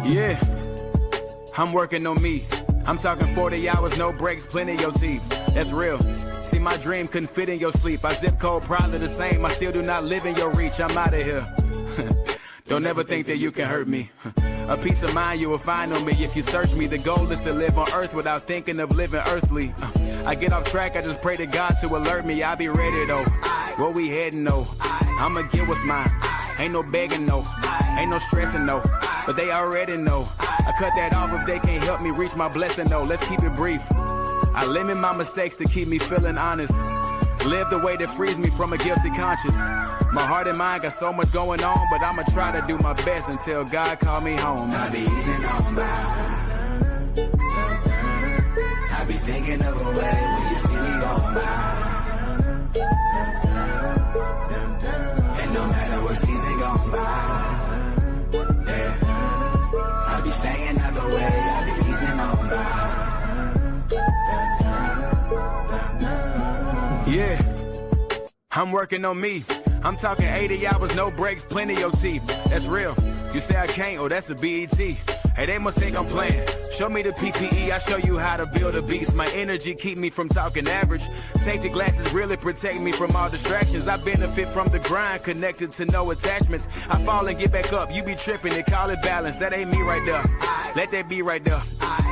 Yeah, I'm working on me. I'm talking 40 hours, no breaks, plenty of your teeth. That's real. See, my dream couldn't fit in your sleep. My zip code probably the same. I still do not live in your reach. I'm out of here. Don't ever think that you can hurt me. A peace of mind you will find on me if you search me. The goal is to live on earth without thinking of living earthly. I get off track, I just pray to God to alert me. I be ready though. Where we heading though? I'ma get what's mine. Ain't no begging no. Ain't no stressing no. But they already know. I cut that off if they can't help me reach my blessing though. Let's keep it brief. I limit my mistakes to keep me feeling honest. Live the way that frees me from a guilty conscience. My heart and mind got so much going on, but I'ma try to do my best until God call me home. I be easing on by. I be thinking of a way when you see me going by. And no matter what season going by, yeah, I be staying out the way. I be easing on by. Yeah, I'm working on me. I'm talking 80 hours, no breaks, plenty of your teeth. That's real. You say I can't, oh, that's a BET. Hey, they must think I'm playing. Show me the PPE, I show you how to build a beast. My energy keep me from talking average. Safety glasses really protect me from all distractions. I benefit from the grind, connected to no attachments. I fall and get back up, you be tripping and call it balance. That ain't me right there. Let that be right there.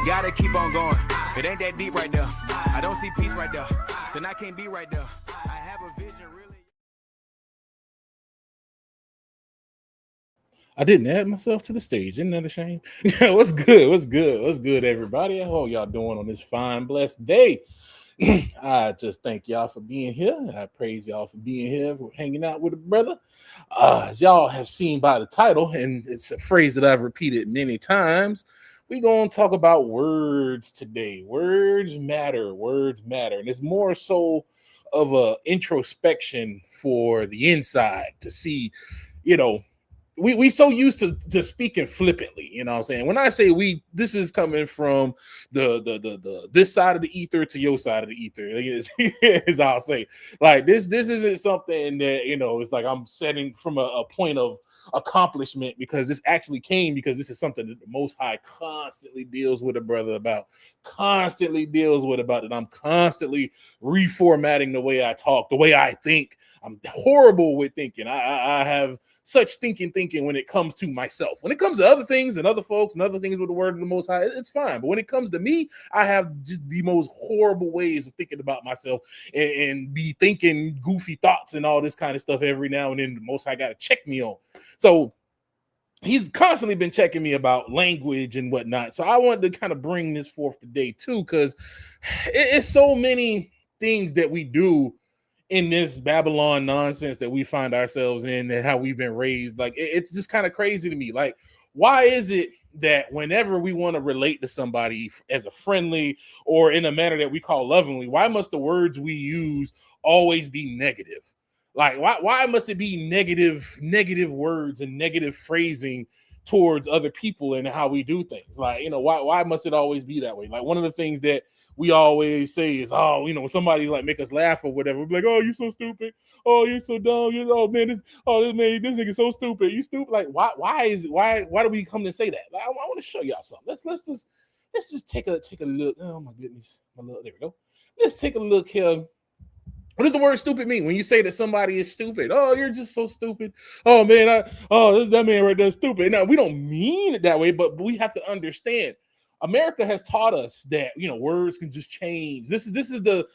Gotta keep on going. It ain't that deep right there. I don't see peace right there. Then I can't be right there. I have a vision really. I didn't add myself to the stage. Isn't that a shame? What's good? What's good? What's good, everybody? How y'all doing on this fine, blessed day? I just thank y'all for being here. I praise y'all for being here, for hanging out with a brother. As y'all have seen by the title, and it's a phrase that I've repeated many times, we're going to talk about words today. Words matter. Words matter. And it's more so of a introspection for the inside to see, we so used to speaking flippantly, you know what I'm saying? When I say we, this is coming from the this side of the ether to your side of the ether, is I'll say. Like this isn't something that, it's like I'm setting from a point of accomplishment, because this actually came because this is something that the Most High constantly deals with a brother about, that I'm constantly reformatting the way I talk, the way I think. I'm horrible with thinking. I have such thinking when it comes to myself. When it comes to other things and other folks and other things with the word of the Most High, it's fine. But when it comes to me, I have just the most horrible ways of thinking about myself and be thinking goofy thoughts and all this kind of stuff every now and then. The Most High got to check me on. So he's constantly been checking me about language and whatnot. So I wanted to kind of bring this forth today too, because it's so many things that we do in this Babylon nonsense that we find ourselves in and how we've been raised. Like, it's just kind of crazy to me. Like, why is it that whenever we want to relate to somebody as a friendly or in a manner that we call lovingly, why must the words we use always be negative? Like, why must it be negative words and negative phrasing towards other people and how we do things? Like, why must it always be that way? Like, one of the things that we always say is, when somebody like make us laugh or whatever, we're like, oh, you're so stupid. Oh, you're so dumb. This nigga so stupid. You stupid. Like, why do we come to say that? Like, I want to show y'all something. Let's just take a look. Oh my goodness. There we go. Let's take a look here. What does the word stupid mean when you say that somebody is stupid? Oh, you're just so stupid. Oh man, that man right there is stupid. Now, we don't mean it that way, but we have to understand. America has taught us that words can just change. This is the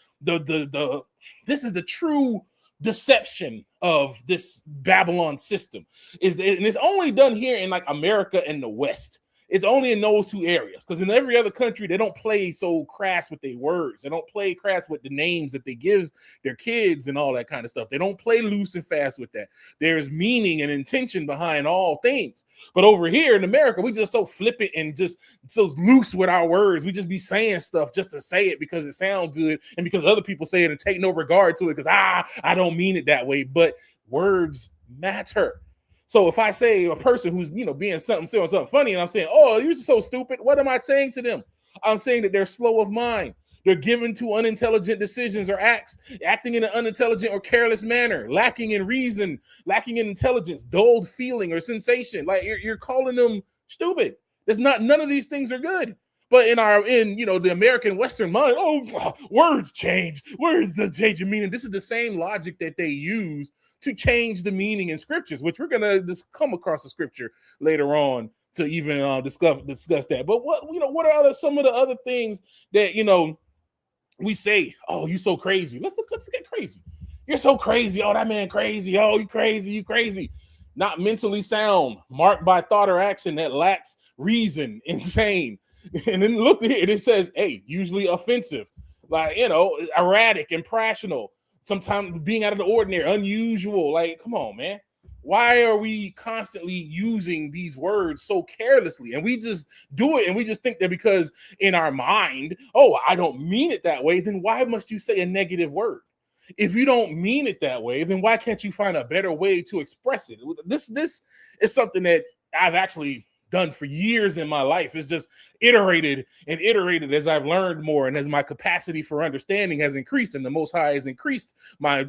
true deception of this Babylon system. And it's only done here in like America and the West. It's only in those two areas, because in every other country, they don't play so crass with their words. They don't play crass with the names that they give their kids and all that kind of stuff. They don't play loose and fast with that. There's meaning and intention behind all things. But over here in America, we just so flippant and just so loose with our words. We just be saying stuff just to say it because it sounds good and because other people say it and take no regard to it because, I don't mean it that way. But words matter. So if I say a person who's, being saying something funny and I'm saying, oh, you're so stupid, what am I saying to them? I'm saying that they're slow of mind. They're given to unintelligent decisions or acts, acting in an unintelligent or careless manner, lacking in reason, lacking in intelligence, dulled feeling or sensation. Like you're calling them stupid. None of these things are good. But in the American Western mind, words change. Words change your meaning. This is the same logic that they use to change the meaning in scriptures, which we're gonna just come across the scripture later on to even discuss that. But what are some of the other things that we say? Oh, you so crazy. Let's get crazy. You're so crazy. Oh, that man crazy. Oh, you crazy. You crazy. Not mentally sound, marked by thought or action that lacks reason, insane. And then look here, it says, hey, usually offensive, like, erratic, impressionable, sometimes being out of the ordinary, unusual. Like, come on, man. Why are we constantly using these words so carelessly? And we just do it, and we just think that because in our mind, oh, I don't mean it that way, then why must you say a negative word? If you don't mean it that way, then why can't you find a better way to express it? This is something that I've actually done for years in my life. It's just iterated as I've learned more, and as my capacity for understanding has increased, and the Most High has increased my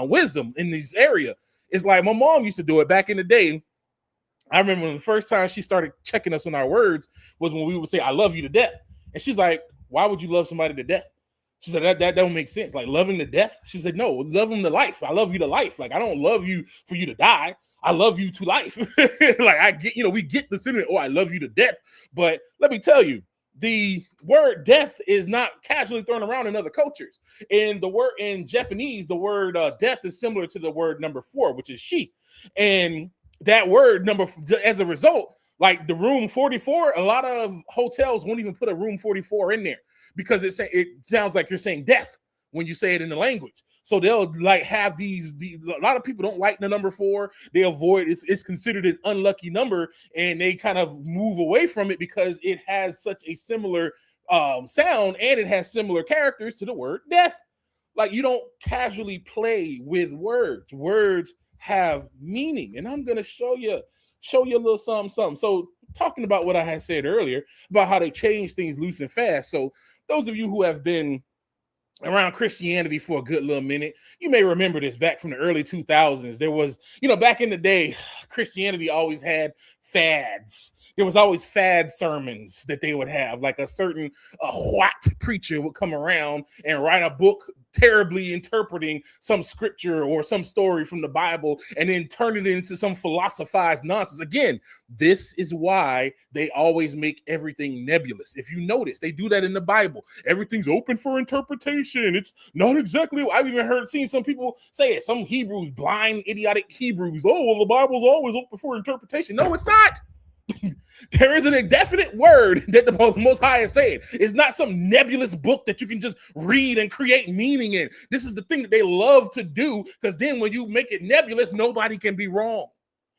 wisdom in this area. It's like my mom used to do it back in the day. I remember when the first time she started checking us on our words was when we would say, I love you to death. And she's like, why would you love somebody to death? She said, that don't make sense. Like, loving to death? She said, no, love them to life. I love you to life. Like, I don't love you for you to die. I love you to life. Like, I get, we get the sentiment, oh, I love you to death. But let me tell you, the word death is not casually thrown around in other cultures. And the word in Japanese, the word death is similar to the word number 4, which is she. And that word as a result, like the room 44, a lot of hotels won't even put a room 44 in there because it sounds like you're saying death when you say it in the language. So they'll like have these a lot of people don't like the number 4. They avoid it's considered an unlucky number, and they kind of move away from it because it has such a similar sound, and it has similar characters to the word death. Like, you don't casually play with words. Words have meaning, and I'm gonna show you a little something. So talking about what I had said earlier about how they change things loose and fast. So those of you who have been around Christianity for a good little minute, you may remember this back from the early 2000s. There was, back in the day, Christianity always had fads. There was always fad sermons that they would have, like a certain whacked preacher would come around and write a book terribly interpreting some scripture or some story from the Bible and then turn it into some philosophized nonsense. Again, this is why they always make everything nebulous. If you notice, they do that in the Bible. Everything's open for interpretation. It's not exactly. I've even seen some people say it. Some Hebrews, blind, idiotic Hebrews. Oh, well, the Bible's always open for interpretation. No, it's not. There is an indefinite word that the Most High is saying. It's not some nebulous book that you can just read and create meaning in. This is the thing that they love to do, because then when you make it nebulous, nobody can be wrong.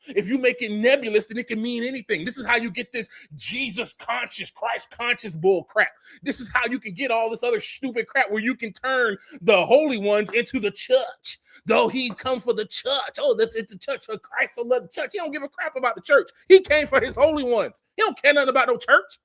If you make it nebulous, then it can mean anything. This is how you get this Jesus conscious, Christ conscious bull crap. This is how you can get all this other stupid crap where you can turn the holy ones into the church. Though he come for the church. Oh, it's the church of Christ. So love the church. He don't give a crap about the church. He came for his holy ones. He don't care nothing about no church.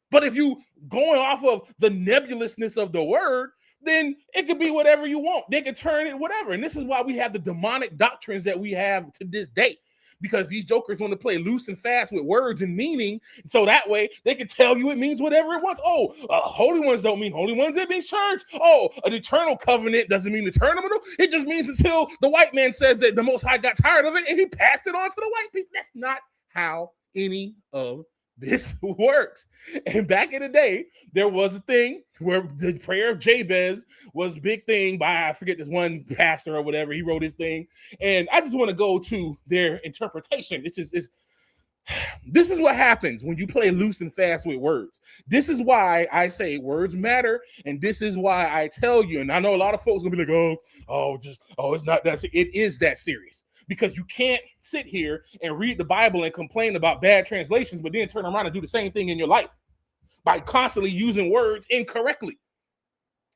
But if you going off of the nebulousness of the word, then it could be whatever you want. They could turn it whatever. And this is why we have the demonic doctrines that we have to this day. Because these jokers want to play loose and fast with words and meaning. So that way they can tell you it means whatever it wants. Oh, holy ones don't mean holy ones. It means church. Oh, an eternal covenant doesn't mean eternal. It just means until the white man says that the Most High got tired of it and he passed it on to the white people. That's not how any of this works. And back in the day, there was a thing where the prayer of Jabez was a big thing by, I forget, this one pastor or whatever. He wrote his thing. And I just want to go to their interpretation. This is what happens when you play loose and fast with words. This is why I say words matter. And this is why I tell you, and I know a lot of folks gonna be like, it's not that. It is that serious. Because you can't sit here and read the Bible and complain about bad translations, but then turn around and do the same thing in your life by constantly using words incorrectly.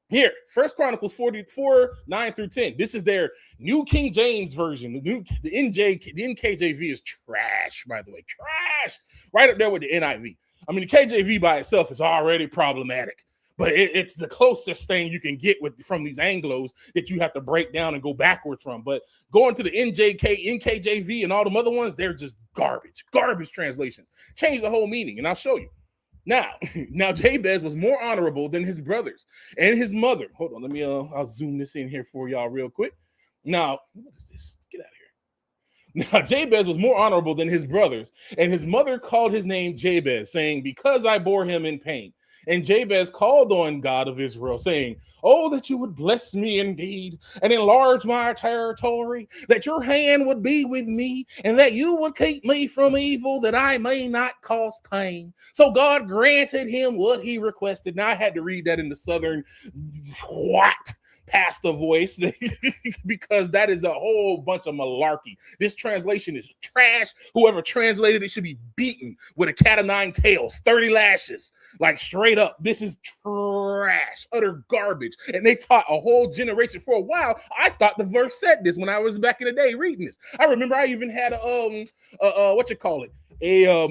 Here, 1 Chronicles 44, 9 through 10. This is their New King James version. The NKJV is trash, by the way. Trash. Right up there with the NIV. I mean, the KJV by itself is already problematic. but it's the closest thing you can get from these Anglos that you have to break down and go backwards from. But going to the NKJV, and all them other ones, they're just garbage translations. Change the whole meaning, and I'll show you. Now Jabez was more honorable than his brothers and his mother. Hold on, let me I'll zoom this in here for y'all real quick. Now, what is this? Get out of here. Now, Jabez was more honorable than his brothers, and his mother called his name Jabez, saying, because I bore him in pain. And Jabez called on God of Israel, saying, oh, that you would bless me indeed and enlarge my territory, that your hand would be with me, and that you would keep me from evil, that I may not cause pain. So God granted him what he requested. Now, I had to read that in the Southern pastor voice because that is a whole bunch of malarkey. This translation is trash. Whoever translated it should be beaten with a cat of nine tails, 30 lashes, like straight up. This is trash, utter garbage. And they taught a whole generation. For a while, I thought the verse said this when I was back in the day reading this. I remember I even had a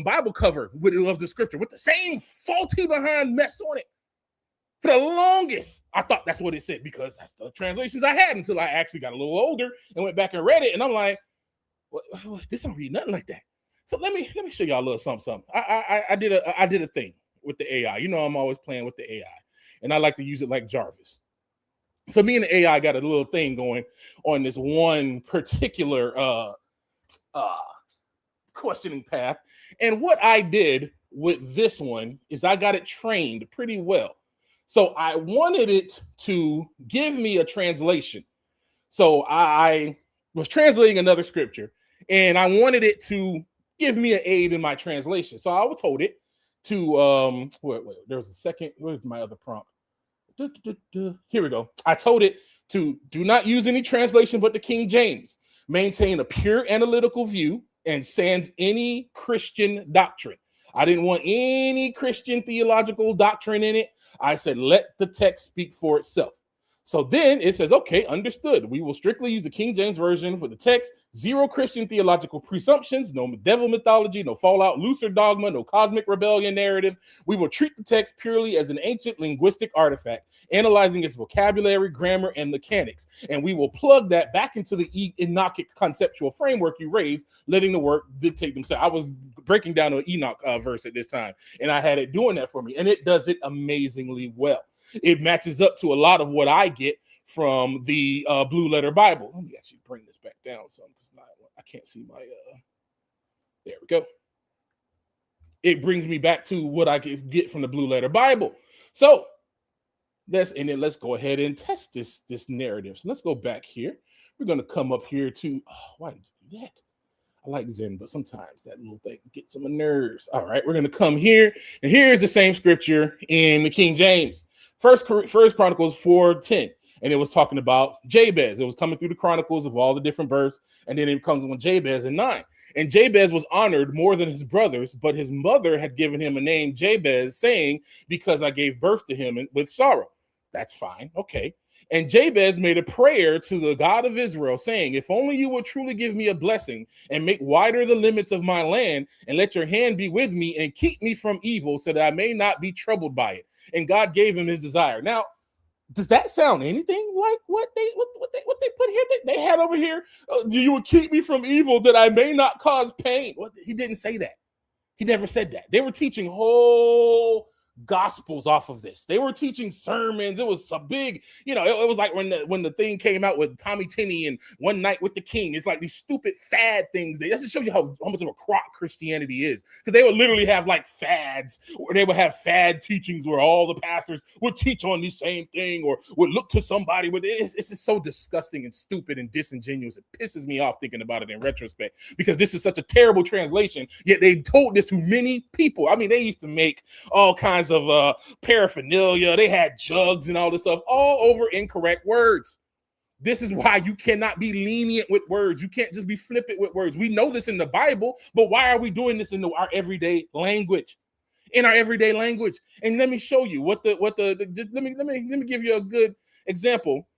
Bible cover of the scripture with the same faulty behind mess on it. For the longest, I thought that's what it said because that's the translations I had until I actually got a little older and went back and read it. And I'm like, what, this don't read nothing like that. So let me show y'all a little something. I did a thing with the AI. You know, I'm always playing with the AI, and I like to use it like Jarvis. So me and the AI got a little thing going on this one particular questioning path. And what I did with this one is I got it trained pretty well. So I wanted it to give me a translation. So I was translating another scripture, and I wanted it to give me an aid in my translation. So I told it to, wait, there was a second. Where's my other prompt? Here we go. I told it to do not use any translation but the King James, maintain a pure analytical view, and sans any Christian doctrine. I didn't want any Christian theological doctrine in it. I said, let the text speak for itself. So then it says, okay, understood. We will strictly use the King James Version for the text. Zero Christian theological presumptions, no devil mythology, no fallout, looser dogma, no cosmic rebellion narrative. We will treat the text purely as an ancient linguistic artifact, analyzing its vocabulary, grammar, and mechanics. And we will plug that back into the Enochic conceptual framework you raised, letting the work dictate themselves. I was breaking down an Enoch verse at this time, and I had it doing that for me, and it does it amazingly well. It matches up to a lot of what I get from the Blue Letter Bible. Let me actually bring this back down some because I can't see my. There we go. It brings me back to what I could get from the Blue Letter Bible. So let's go ahead and test this narrative. So let's go back here. We're going to come up here to. Why did you do that? I like Zen, but sometimes that little thing gets on my nerves. All right, we're going to come here, and here's the same scripture in the King James. First Chronicles 4:10, and it was talking about Jabez. It was coming through the chronicles of all the different births, and then it comes on Jabez in 9. And Jabez was honored more than his brothers, but his mother had given him a name Jabez, saying, because I gave birth to him with sorrow. That's fine, okay. And Jabez made a prayer to the God of Israel, saying, if only you would truly give me a blessing and make wider the limits of my land, and let your hand be with me and keep me from evil, so that I may not be troubled by it. And God gave him his desire. Now, does that sound anything like what they put here? They had over here, you would keep me from evil that I may not cause pain. Well, he didn't say that. He never said that. They were teaching whole gospels off of this. They were teaching sermons. It was a big, it was like when the thing came out with Tommy Tinney and One Night with the King. It's like these stupid fad things. That's to show you how much of a crock Christianity is, because they would literally have like fads, or they would have fad teachings where all the pastors would teach on the same thing or would look to somebody. But it's just so disgusting and stupid and disingenuous. It pisses me off thinking about it in retrospect, because this is such a terrible translation, yet they told this to many people. I mean, they used to make all kinds of paraphernalia. They had jugs and all this stuff, all over incorrect words. This is why you cannot be lenient with words. You can't just be flippant with words. We know this in the Bible, but why are we doing this in our everyday language? And let me show you let me give you a good example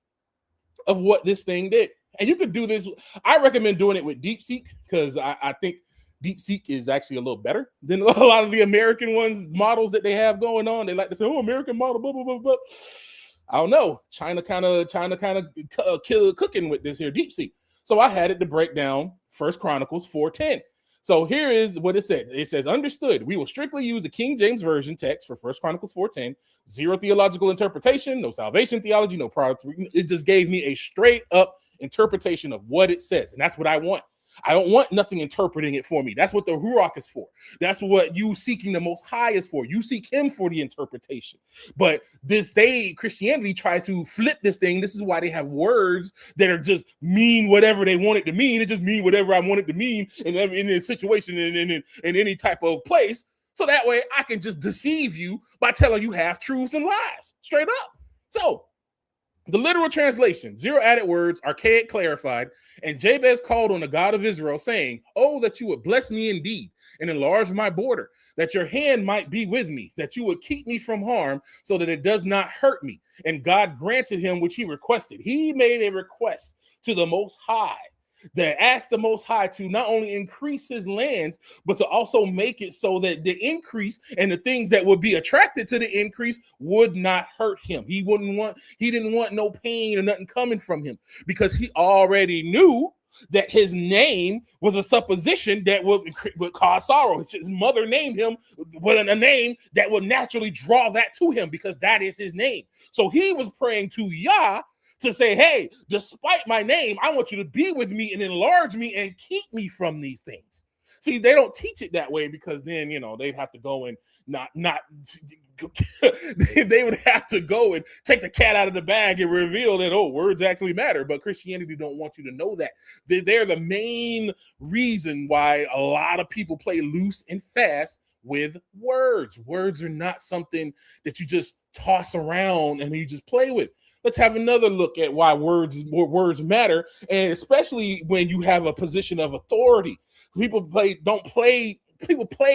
of what this thing did. And you could do this. I recommend doing it with DeepSeek, because I think DeepSeek is actually a little better than a lot of the American models that they have going on. They like to say, "Oh, American model, blah blah blah blah." I don't know. China kind of cooking with this here DeepSeek. So I had it to break down 1 Chronicles 4:10. So here is what it said. It says, "Understood. We will strictly use the King James Version text for 1 Chronicles 4:10. Zero theological interpretation, no salvation theology, no product." It just gave me a straight up interpretation of what it says, and that's what I want. I don't want nothing interpreting it for me. That's what the Ruach is for. That's what you seeking the Most High is for. You seek him for the interpretation. But Christianity tries to flip this thing. This is why they have words that are just mean whatever they want it to mean. It just mean whatever I want it to mean in a situation in any type of place. So that way I can just deceive you by telling you half truths and lies straight up. So the literal translation, zero added words, archaic clarified, and Jabez called on the God of Israel, saying, "Oh, that you would bless me indeed and enlarge my border, that your hand might be with me, that you would keep me from harm so that it does not hurt me." And God granted him which he requested. He made a request to the Most High that asked the Most High to not only increase his lands, but to also make it so that the increase and the things that would be attracted to the increase would not hurt him. He didn't want no pain or nothing coming from him, because he already knew that his name was a supposition that would cause sorrow. His mother named him with a name that would naturally draw that to him, because that is his name. So he was praying to Yah to say, "Hey, despite my name, I want you to be with me and enlarge me and keep me from these things." See, they don't teach it that way, because then, they'd have to go and they would have to go and take the cat out of the bag and reveal that, words actually matter. But Christianity don't want you to know that. They're the main reason why a lot of people play loose and fast with words. Words are not something that you just toss around and you just play with. Let's have another look at why words matter, and especially when you have a position of authority. People play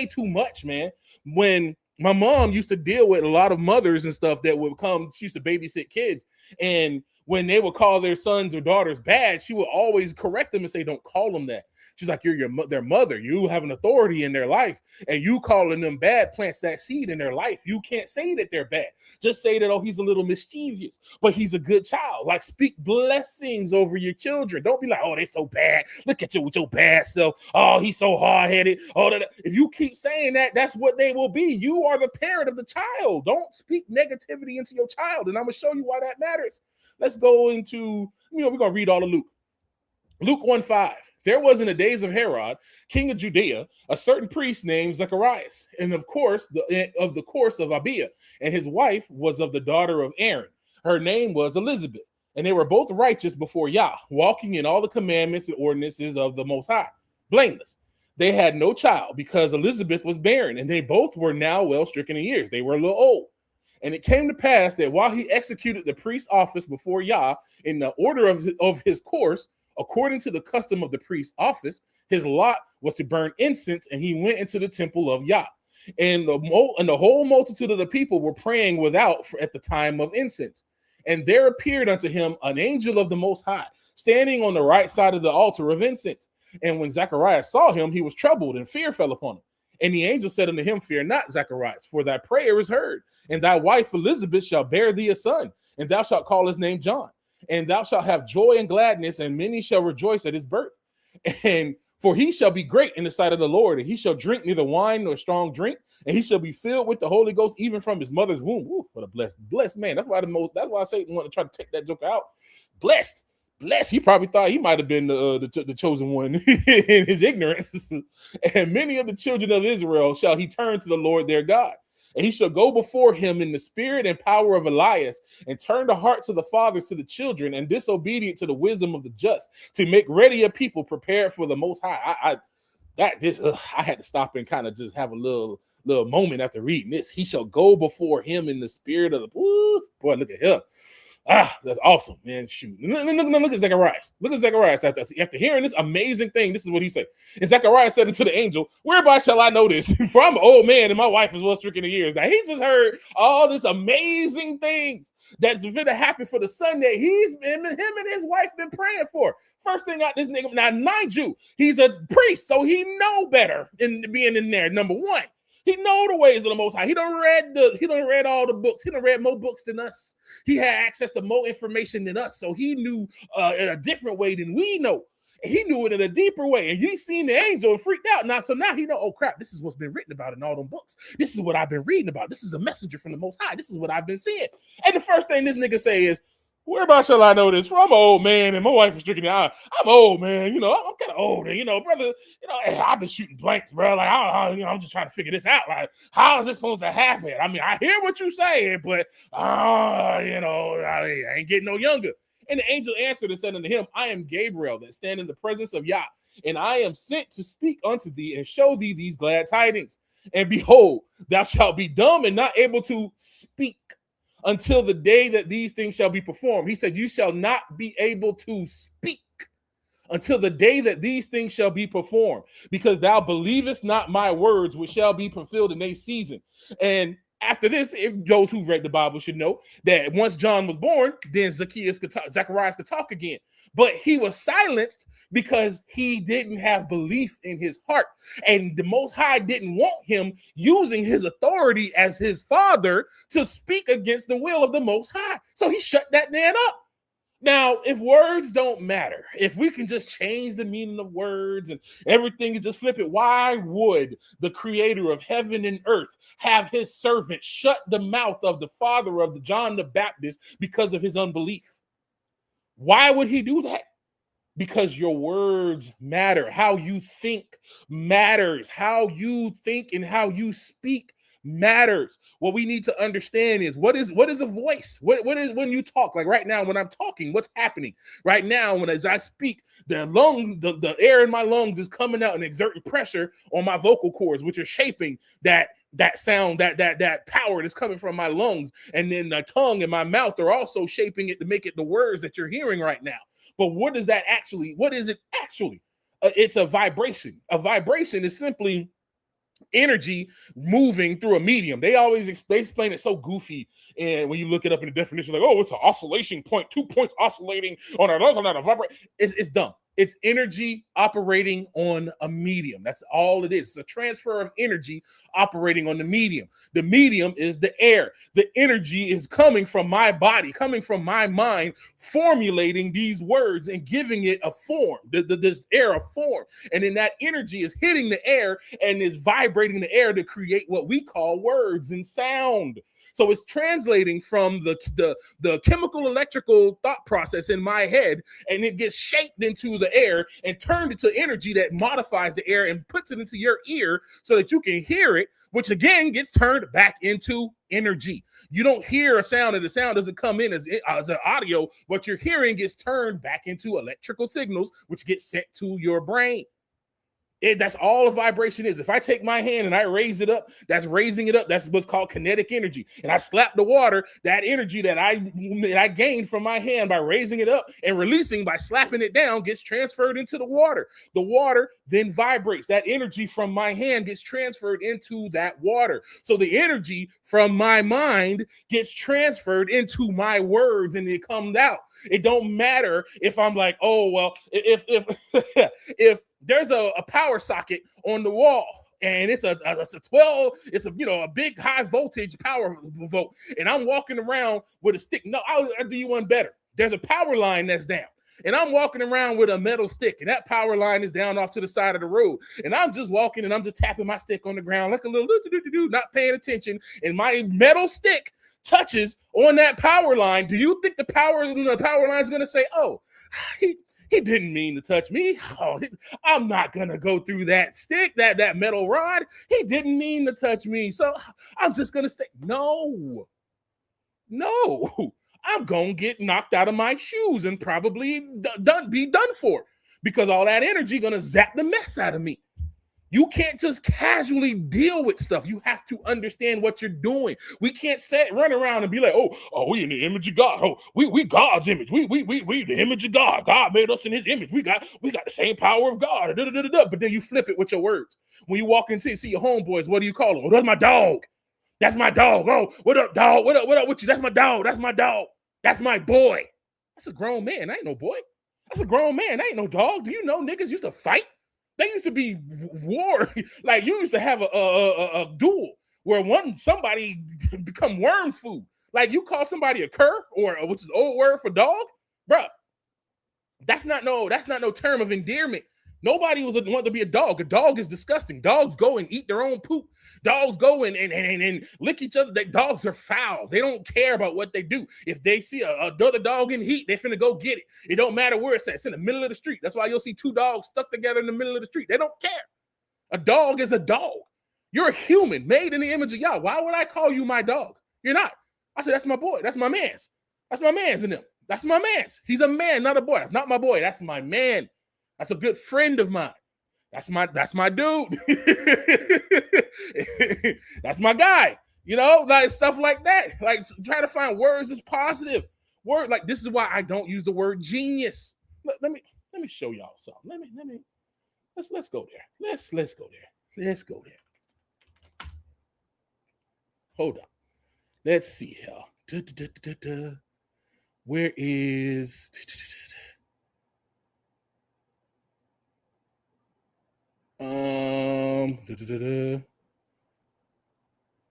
too much, man. When my mom used to deal with a lot of mothers and stuff that would come, she used to babysit kids, and when they would call their sons or daughters bad, she would always correct them and say, "Don't call them that." She's like, "You're their mother. You have an authority in their life, and you calling them bad plants that seed in their life. You can't say that they're bad. Just say that, he's a little mischievous, but he's a good child." Like, speak blessings over your children. Don't be like, "Oh, they're so bad. Look at you with your bad self. Oh, he's so hard-headed." If you keep saying that, that's what they will be. You are the parent of the child. Don't speak negativity into your child, and I'm going to show you why that matters. Let's go into, we're going to read all of Luke. Luke 1:5. "There was in the days of Herod, king of Judea, a certain priest named Zacharias, and of the course of Abia, and his wife was of the daughter of Aaron. Her name was Elizabeth, and they were both righteous before Yah, walking in all the commandments and ordinances of the Most High, blameless. They had no child, because Elizabeth was barren, and they both were now well stricken in years." They were a little old. "And it came to pass that while he executed the priest's office before Yah in the order of his course, according to the custom of the priest's office, his lot was to burn incense, and he went into the temple of Yah. And the whole multitude of the people were praying without at the time of incense. And there appeared unto him an angel of the Most High, standing on the right side of the altar of incense. And when Zacharias saw him, he was troubled, and fear fell upon him. And the angel said unto him, Fear not, Zacharias, for thy prayer is heard, and thy wife Elizabeth shall bear thee a son, and thou shalt call his name John. And thou shalt have joy and gladness, and many shall rejoice at his birth. And for he shall be great in the sight of the Lord, and he shall drink neither wine nor strong drink, and he shall be filled with the Holy Ghost even from his mother's womb." Ooh, what a blessed man. That's why Satan wanted to try to take that joker out. Blessed. He probably thought he might have been the chosen one in his ignorance. "And many of the children of Israel shall he turn to the Lord their God. And he shall go before him in the spirit and power of Elias, and turn the hearts of the fathers to the children, and disobedient to the wisdom of the just, to make ready a people prepared for the Most High." I had to stop and kind of just have a little moment after reading this. "He shall go before him in the spirit of the..." Boy, look at him. That's awesome, man. Shoot. Look at Zacharias. Look at Zacharias after hearing this amazing thing. This is what he said. And Zacharias said unto the angel, whereby shall I know this? For I'm an old man and my wife is well stricken in years. Now, he just heard all this amazing things that's going to happen for the son that him and his wife been praying for. First thing out this nigga, now mind you, he's a priest, so he know better in being in there, number one. He know the ways of the Most High. He done read all the books. He done read more books than us. He had access to more information than us, so he knew in a different way than we know. He knew it in a deeper way, and he seen the angel and freaked out. Now he know, oh crap, this is what's been written about in all them books. This is what I've been reading about. This is a messenger from the Most High. This is what I've been seeing. And the first thing this nigga say is, whereby shall I know this? For I'm an old man and my wife is stricken. I'm old, man. I'm kind of old, and brother. Hey, I've been shooting blanks, bro. Like, I'm just trying to figure this out. Like, how is this supposed to happen? I mean, I hear what you're saying, but I ain't getting no younger. And the angel answered and said unto him, I am Gabriel that stand in the presence of Yah, and I am sent to speak unto thee and show thee these glad tidings. And behold, thou shalt be dumb and not able to speak until the day that these things shall be performed. He said, you shall not be able to speak until the day that these things shall be performed, because thou believest not my words, which shall be fulfilled in a season. And after this, those who've read the Bible should know that once John was born, then Zacharias could talk again. But he was silenced because he didn't have belief in his heart. And the Most High didn't want him using his authority as his father to speak against the will of the Most High. So he shut that man up. Now, if words don't matter, if we can just change the meaning of words and everything is just flip it, why would the creator of heaven and earth have his servant shut the mouth of the father of John the Baptist because of his unbelief? Why would he do that? Because your words matter. How you think matters. How you think and how you speak matters. What we need to understand is what is a voice? What is when you talk? Like right now, when I'm talking, what's happening? Right now, as I speak, the air in my lungs is coming out and exerting pressure on my vocal cords, which are shaping that sound, that power that's coming from my lungs. And then the tongue and my mouth are also shaping it to make it the words that you're hearing right now. But what is it actually? It's a vibration. A vibration is simply energy moving through a medium. They explain it so goofy, and when you look it up in the definition, like, oh, it's an oscillation point, 2 points oscillating on a vibration. It's dumb. It's energy operating on a medium. That's all it is. It's a transfer of energy operating on the medium. The medium is the air. The energy is coming from my body, coming from my mind, formulating these words and giving it a form, this air a form. And then that energy is hitting the air and is vibrating the air to create what we call words and sound. So it's translating from the chemical electrical thought process in my head, and it gets shaped into the air and turned into energy that modifies the air and puts it into your ear so that you can hear it, which again gets turned back into energy. You don't hear a sound, and the sound doesn't come in as an audio. What you're hearing gets turned back into electrical signals, which get sent to your brain. That's all a vibration is. If I take my hand and I raise it up, that's raising it up. That's what's called kinetic energy. And I slap the water, that energy that I gained from my hand by raising it up and releasing by slapping it down gets transferred into the water. The water then vibrates. That energy from my hand gets transferred into that water. So the energy from my mind gets transferred into my words and it comes out. It don't matter if I'm like, oh, well, if if there's a power socket on the wall and it's a 12, it's a big high voltage power volt, and I'm walking around with a stick. No, I'll do you one better. There's a power line that's down, and I'm walking around with a metal stick, and that power line is down off to the side of the road, and I'm just walking and I'm just tapping my stick on the ground like a little not paying attention, and my metal stick touches on that power line. Do you think the power line is going to say, oh, he didn't mean to touch me. Oh, I'm not going to go through that stick, that metal rod. He didn't mean to touch me. So I'm just going to stay. No, I'm going to get knocked out of my shoes and probably be done for, because all that energy going to zap the mess out of me. You can't just casually deal with stuff. You have to understand what you're doing. We can't run around and be like, oh, we in the image of God. Oh, we God's image. We the image of God. God made us in his image. We got the same power of God. But then you flip it with your words. When you walk into see your homeboys, what do you call them? Oh, that's my dog. That's my dog. Oh, what up, dog? What up with you? That's my dog. That's my dog. That's my boy. That's a grown man. I ain't no boy. That's a grown man. I ain't no dog. Do you know niggas used to fight? They used to be war. Like you used to have a duel where somebody become worms food. Like you call somebody a cur or which is old word for dog, bruh. That's not no term of endearment. Nobody was want to be a dog. A dog is disgusting. Dogs go and eat their own poop. Dogs go and lick each other. Dogs are foul. They don't care about what they do. If they see another dog in heat, they're finna go get it. It don't matter where it's at. It's in the middle of the street. That's why you'll see two dogs stuck together in the middle of the street. They don't care. A dog is a dog. You're a human made in the image of Yah. Why would I call you my dog? You're not. I said, that's my boy. That's my man's. That's my man's in them. That's my man's. He's a man, not a boy. That's not my boy. That's my man. That's a good friend of mine. That's my dude. That's my guy. You know, like stuff like that. Like try to find words that's positive. Word like this is why I don't use the word genius. Let me show y'all something. Let's go there. Let's go there. Let's go there. Hold on. Let's see here. Where is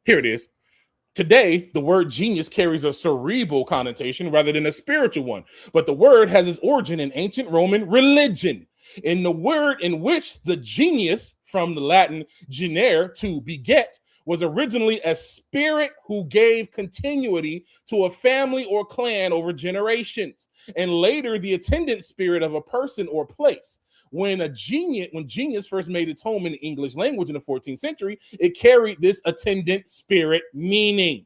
here it is. Today, the word genius carries a cerebral connotation rather than a spiritual one, but the word has its origin in ancient Roman religion. In the word in which the genius, from the Latin genere, to beget, was originally a spirit who gave continuity to a family or clan over generations, and later the attendant spirit of a person or place. When genius first made its home in the English language in the 14th century, it carried this attendant spirit meaning.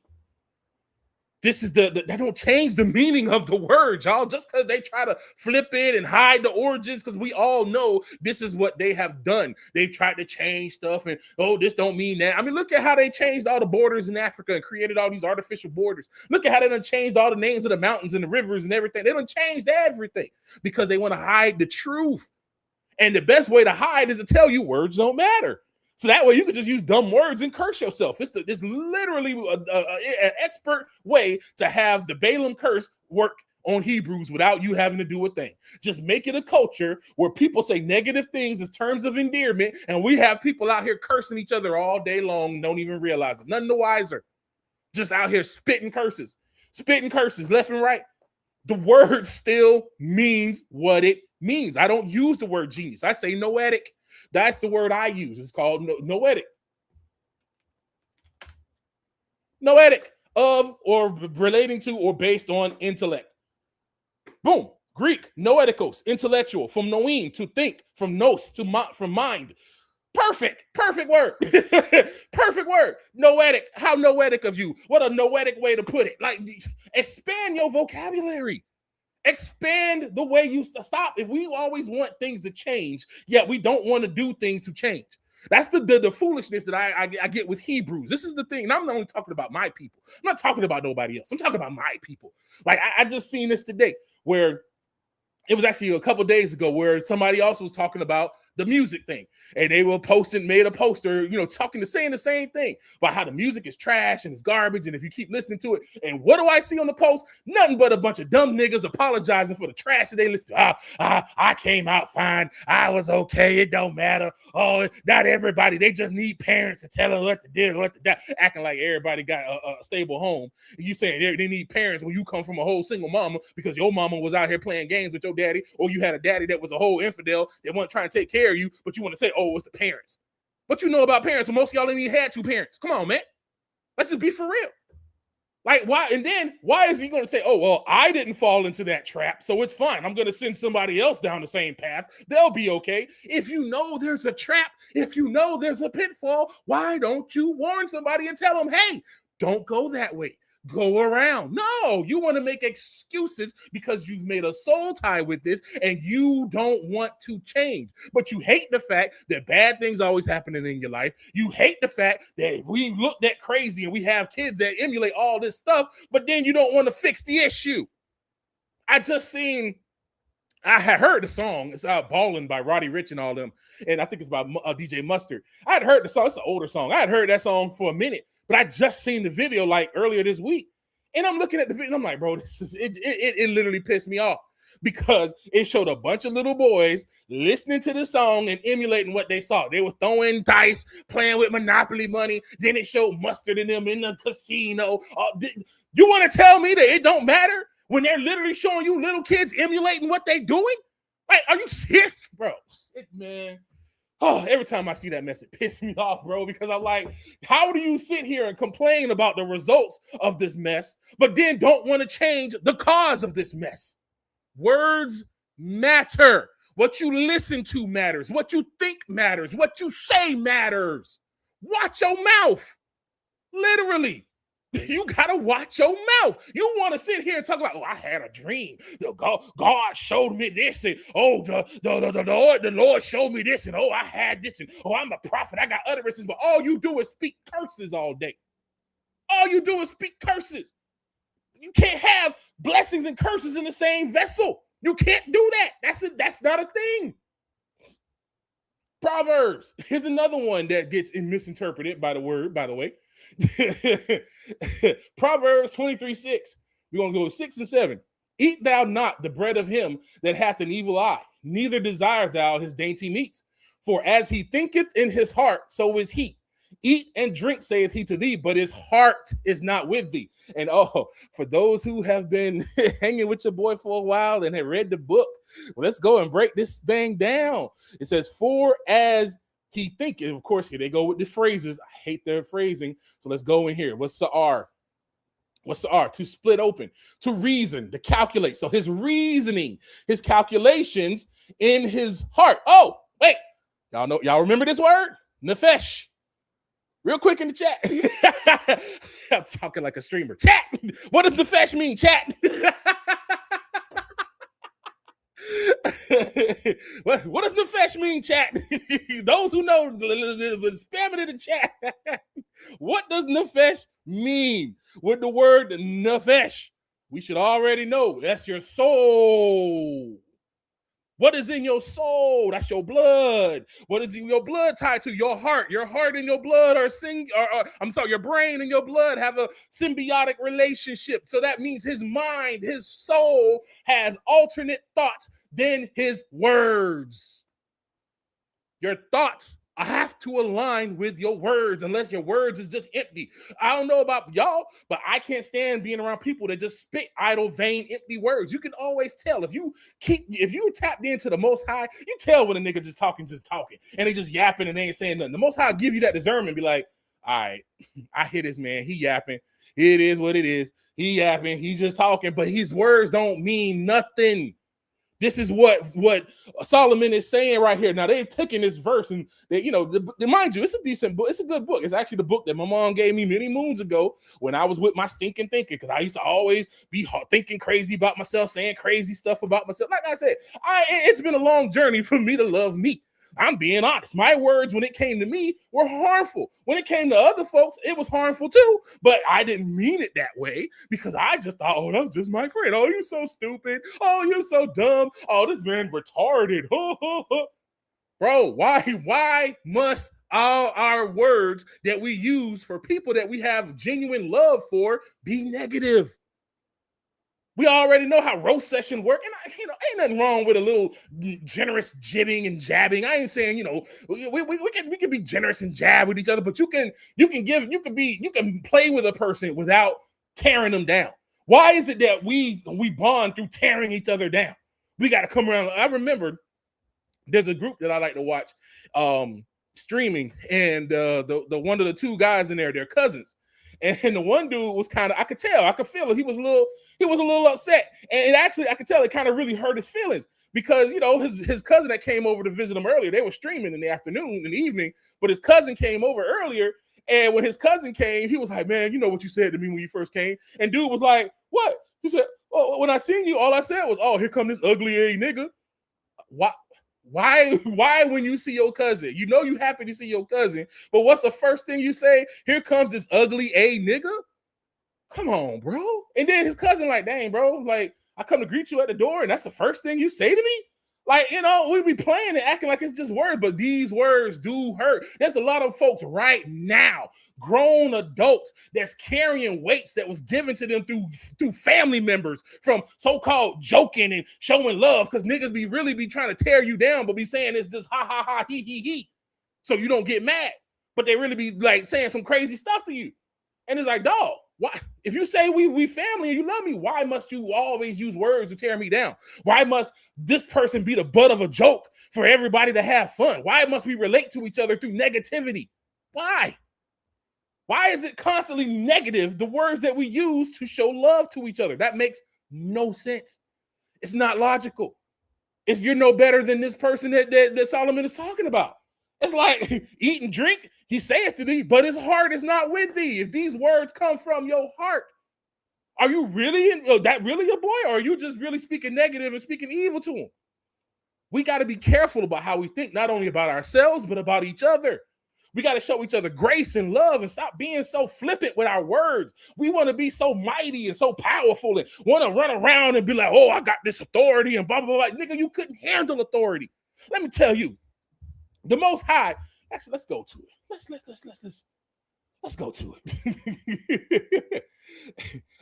This is that don't change the meaning of the word, y'all, just because they try to flip it and hide the origins, because we all know this is what they have done. They've tried to change stuff and, this don't mean that. I mean, look at how they changed all the borders in Africa and created all these artificial borders. Look at how they done changed all the names of the mountains and the rivers and everything. They done changed everything because they want to hide the truth. And the best way to hide is to tell you words don't matter. So that way you can just use dumb words and curse yourself. It's literally an expert way to have the Balaam curse work on Hebrews without you having to do a thing. Just make it a culture where people say negative things as terms of endearment, and we have people out here cursing each other all day long and don't even realize it. None the wiser. Just out here spitting curses left and right. The word still means what it means. I don't use the word genius. I say noetic. That's the word I use. It's called noetic. Noetic, of or relating to or based on intellect. Boom. Greek, noetikos, intellectual, from noein, to think, from nous, from mind. Perfect word. Perfect word. Noetic. How noetic of you. What a noetic way to put it. Like, expand your vocabulary. Expand the way you stop. If we always want things to change, yet we don't want to do things to change. That's the foolishness that I get with Hebrews. This is the thing. And I'm not only talking about my people. I'm not talking about nobody else. I'm talking about my people. Like, I just seen this today where it was actually a couple days ago where somebody else was talking about the music thing. And they were made a poster, saying the same thing about how the music is trash and it's garbage. And if you keep listening to it, and what do I see on the post? Nothing but a bunch of dumb niggas apologizing for the trash that they listen to. I came out fine. I was okay. It don't matter. Oh, not everybody. They just need parents to tell them what to do, what to do. Acting like everybody got a stable home. You saying they need parents when you come from a whole single mama because your mama was out here playing games with your daddy, or you had a daddy that was a whole infidel that wasn't trying to take care of you, but you want to say, it's the parents. What you know about parents? Well, most of y'all ain't even had two parents. Come on, man. Let's just be for real. Like, why? And then why is he going to say, I didn't fall into that trap, so it's fine. I'm going to send somebody else down the same path. They'll be okay. If you know there's a trap, if you know there's a pitfall, why don't you warn somebody and tell them, hey, don't go that way. go around. No, you want to make excuses because you've made a soul tie with this and you don't want to change. But you hate the fact that bad things are always happening in your life. You hate the fact that we look that crazy and we have kids that emulate all this stuff, but then you don't want to fix the issue. I had heard the song. It's Ballin' by Roddy Ricch and all them. And I think it's by DJ Mustard. I had heard the song. It's an older song. I had heard that song for a minute, but I just seen the video like earlier this week. And I'm looking at the video and I'm like, bro, it literally pissed me off because it showed a bunch of little boys listening to the song and emulating what they saw. They were throwing dice, playing with Monopoly money. Then it showed Mustard and them in the casino. You want to tell me that it don't matter when they're literally showing you little kids emulating what they're doing? Like, are you serious? Bro, man. Oh, every time I see that mess, it pisses me off, bro, because I'm like, how do you sit here and complain about the results of this mess, but then don't want to change the cause of this mess? Words matter. What you listen to matters. What you think matters. What you say matters. Watch your mouth. Literally. You gotta watch your mouth. You want to sit here and talk about, oh, I had a dream. God showed me this, and oh, the Lord showed me this, and oh, I had this, and oh, I'm a prophet. I got utterances, but all you do is speak curses all day. All you do is speak curses. You can't have blessings and curses in the same vessel. You can't do that. That's not a thing. Proverbs. Here's another one that gets misinterpreted by the way. Proverbs 23:6. We're going to go 6 and 7. Eat thou not the bread of him that hath an evil eye, neither desire thou his dainty meats. For as he thinketh in his heart, so is he. Eat and drink, saith he to thee, but his heart is not with thee. And oh, for those who have been hanging with your boy for a while and have read the book, well, let's go and break this thing down. It says, for as he thinketh, of course, here they go with the phrases. I hate their phrasing. So let's go in here. What's the R? What's the R? To split open, to reason, to calculate. So his reasoning, his calculations in his heart. Oh, wait. Y'all remember this word? Nefesh. Real quick in the chat. I'm talking like a streamer. Chat. What does nefesh mean, chat? What does nefesh mean, chat? Those who know, spam it in the chat. What does nefesh mean? With the word nefesh, we should already know that's your soul. What is in your soul? That's your blood. What is your blood tied to? Your heart. Your heart and your blood your brain and your blood have a symbiotic relationship. So that means his mind, his soul has alternate thoughts than his words. Your thoughts have to align with your words, unless your words is just empty. I don't know about y'all, but I can't stand being around people that just spit idle, vain, empty words. You can always tell if you tapped into the Most High, you tell when a nigga just talking, and they just yapping and they ain't saying nothing. The Most High give you that discernment, be like, all right, I hear this man, he yapping. It is what it is. He yapping, he's just talking, but his words don't mean nothing. This is what Solomon is saying right here. Now they've taken this verse and mind you, it's a decent book. It's a good book. It's actually the book that my mom gave me many moons ago when I was with my stinking thinking, because I used to always be thinking crazy about myself, saying crazy stuff about myself. Like I said, it's been a long journey for me to love me. I'm being honest. My words, when it came to me, were harmful. When it came to other folks, it was harmful too. But I didn't mean it that way because I just thought, oh, that's just my friend. Oh, you're so stupid. Oh, you're so dumb. Oh, this man retarded. Bro, why must all our words that we use for people that we have genuine love for be negative? We already know how roast session work, and ain't nothing wrong with a little generous jibbing and jabbing. I ain't saying we can be generous and jab with each other, but you can play with a person without tearing them down. Why is it that we bond through tearing each other down? We got to come around. I remember there's a group that I like to watch streaming, and the one of the two guys in there, they're cousins. And the one dude was I could feel it. He was a little upset. And actually, I could tell it kind of really hurt his feelings because, his cousin that came over to visit him earlier, they were streaming in the afternoon, in the evening, but his cousin came over earlier And when his cousin came, he was like, man, you know what you said to me when you first came? And dude was like, what? He said, oh, when I seen you, all I said was, oh, here come this ugly A nigga. Why when you see your cousin, you know you happy to see your cousin, but what's the first thing you say? Here comes this ugly A nigga? Come on, bro. And then his cousin like, dang, bro, like, I come to greet you at the door and that's the first thing you say to me? Like, you know, we be playing and acting like it's just words, but these words do hurt. There's a lot of folks right now, grown adults, that's carrying weights that was given to them through family members from so-called joking and showing love, because niggas really be trying to tear you down, but be saying it's just ha, ha, ha, he, so you don't get mad. But they really be like saying some crazy stuff to you. And it's like, dog, why? If you say we family and you love me, why must you always use words to tear me down? Why must this person be the butt of a joke for everybody to have fun? Why must we relate to each other through negativity? Why? Why is it constantly negative, the words that we use to show love to each other? That makes no sense. It's not logical. It's you're no better than this person that Solomon is talking about. It's like eat and drink, he saith to thee, but his heart is not with thee. If these words come from your heart, are you really that really your boy, or are you just really speaking negative and speaking evil to him? We got to be careful about how we think, not only about ourselves, but about each other. We got to show each other grace and love and stop being so flippant with our words. We want to be so mighty and so powerful and want to run around and be like, oh, I got this authority and blah, blah, blah. Nigga, you couldn't handle authority. Let me tell you, the Most High, actually, let's go to it. Let's go to it.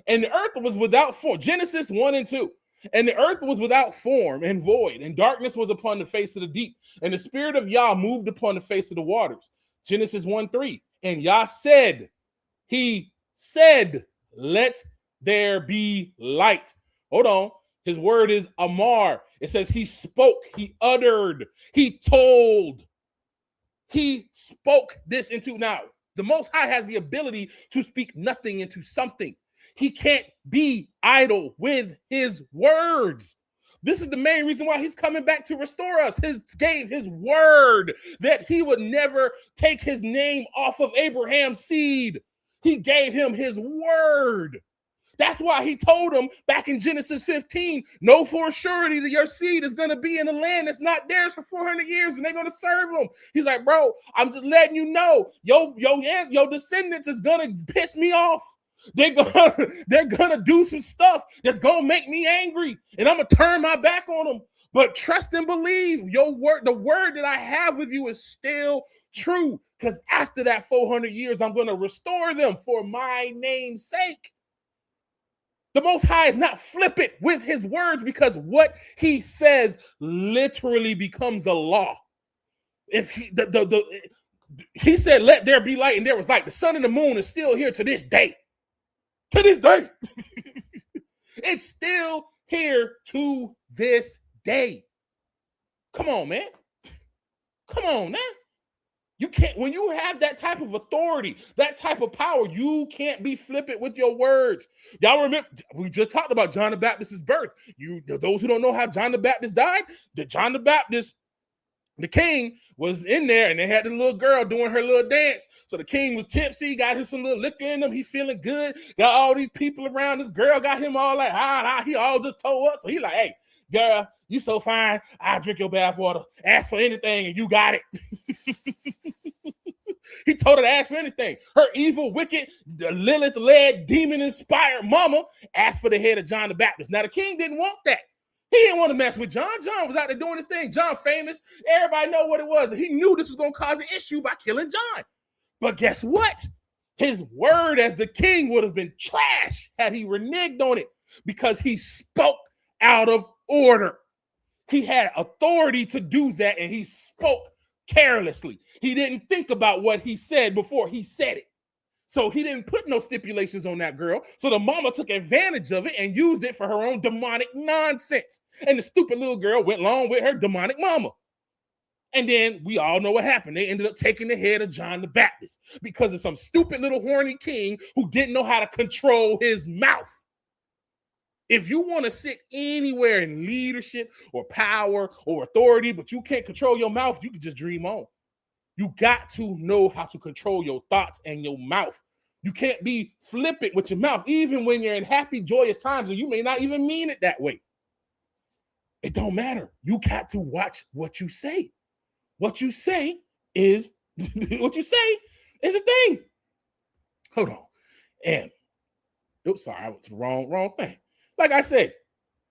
And the earth was without form. Genesis 1 and 2. And the earth was without form and void, and darkness was upon the face of the deep. And the spirit of Yah moved upon the face of the waters. Genesis 1:3. And Yah said, he said, let there be light. Hold on. His word is Amar. It says he spoke, he uttered, he told. He spoke this into now. The Most High has the ability to speak nothing into something. He can't be idle with his words. This is the main reason why he's coming back to restore us. He gave his word that he would never take his name off of Abraham's seed. He gave him his word. That's why he told him back in Genesis 15, know for surety that your seed is going to be in a land that's not theirs for 400 years and they're going to serve them. He's like, bro, I'm just letting you know, your descendants is going to piss me off. They're gonna do some stuff that's gonna make me angry, and I'm gonna turn my back on them. But trust and believe your word, the word that I have with you is still true. Because after that 400 years, I'm gonna restore them for my name's sake. The Most High is not flippant with his words, because what he says literally becomes a law. If he said, "Let there be light," and there was light. The sun and the moon is still here to this day. To this day. It's still here to this day. Come on, man. Come on, man. You can't, when you have that type of authority, that type of power, you can't be flippant with your words. Y'all remember, we just talked about John the Baptist's birth. Those who don't know how John the Baptist died, John the Baptist, the king, was in there and they had the little girl doing her little dance. So the king was tipsy, got him some little liquor in him. He feeling good. Got all these people around. This girl got him all like, he all just told up. So he like, hey, girl, you so fine. I'll drink your bath water. Ask for anything and you got it. He told her to ask for anything. Her evil, wicked, Lilith-led, demon-inspired mama asked for the head of John the Baptist. Now the king didn't want that. He didn't want to mess with John. John was out there doing his thing. John famous. Everybody know what it was. And he knew this was going to cause an issue by killing John. But guess what? His word as the king would have been trash had he reneged on it, because he spoke out of order. He had authority to do that, and he spoke carelessly. He didn't think about what he said before he said it. So he didn't put no stipulations on that girl. So the mama took advantage of it and used it for her own demonic nonsense. And the stupid little girl went along with her demonic mama. And then we all know what happened. They ended up taking the head of John the Baptist because of some stupid little horny king who didn't know how to control his mouth. If you want to sit anywhere in leadership or power or authority, but you can't control your mouth, you can just dream on. You got to know how to control your thoughts and your mouth. You can't be flippant with your mouth, even when you're in happy, joyous times, and you may not even mean it that way. It don't matter. You got to watch what you say. What you say is what you say is a thing. Hold on. And oops, sorry, I went to the wrong thing. Like I said,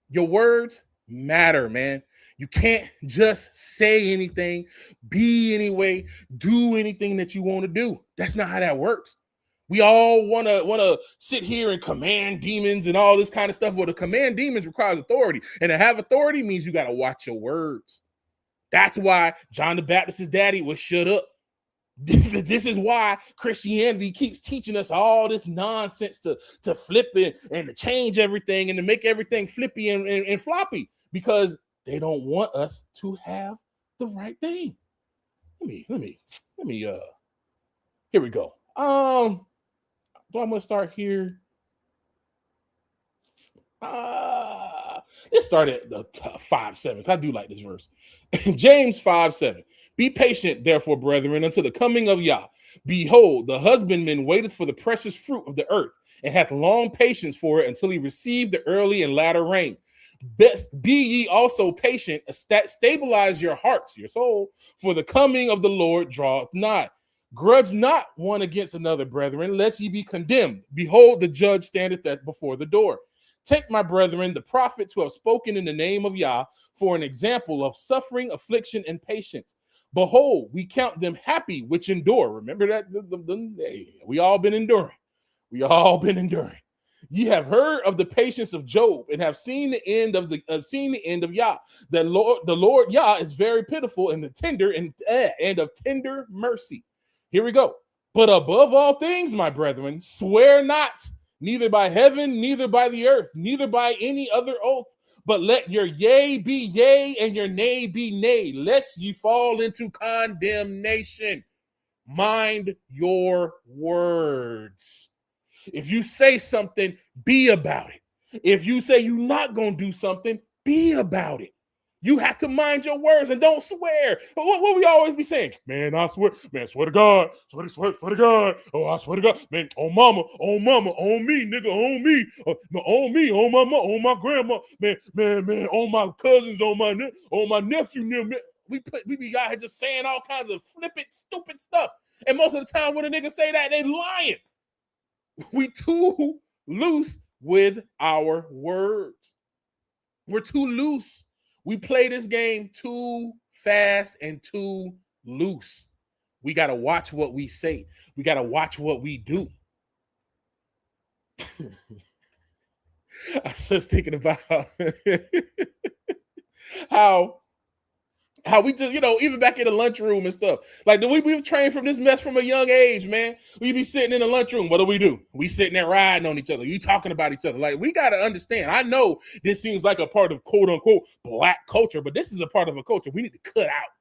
your words matter, man. You can't just say anything, be any way, do anything that you want to do. That's not how that works. We all want to sit here and command demons and all this kind of stuff. Well, to command demons requires authority. And to have authority means you got to watch your words. That's why John the Baptist's daddy was shut up. This is why Christianity keeps teaching us all this nonsense to flip it and to change everything and to make everything flippy and floppy, because they don't want us to have the right thing. Let me here we go. Do I'm gonna start here. Let's start at the 5:7. I do like this verse. James 5:7. Be patient, therefore, brethren, until the coming of Yah. Behold, the husbandman waiteth for the precious fruit of the earth, and hath long patience for it until he receive the early and latter rain. Be ye also patient, stabilize your hearts, your soul, for the coming of the Lord draweth nigh. Grudge not one against another, brethren, lest ye be condemned. Behold, the judge standeth before the door. Take, my brethren, the prophets who have spoken in the name of Yah for an example of suffering, affliction, and patience. Behold, we count them happy which endure. Remember that? We all been enduring. We all been enduring. Ye have heard of the patience of Job and have seen the end of Yah. The Lord Yah is very pitiful and the tender and of tender mercy. Here we go. But above all things, my brethren, swear not, neither by heaven, neither by the earth, neither by any other oath, but let your yea be yea and your nay be nay, lest ye fall into condemnation. Mind your words. If you say something, be about it. If you say you're not going to do something, be about it. You have to mind your words and don't swear. What we always be saying? Man, I swear. Man, swear to God. Swear to God. Oh, I swear to God. Man, on mama, on me, nigga, on me. On me, on my mama, on my grandma. Man, on my cousins, on my nephew. Man. We be out here just saying all kinds of flippant, stupid stuff. And most of the time when a nigga say that, they lying. We too loose with our words. We're too loose. We play this game too fast and too loose. We got to watch what we say. We got to watch what we do. I was just thinking about how we just, even back in the lunchroom and stuff. Like, we've trained from this mess from a young age, man. We be sitting in the lunchroom. What do? We sitting there riding on each other. You talking about each other. Like, we got to understand. I know this seems like a part of quote unquote black culture, but this is a part of a culture we need to cut out.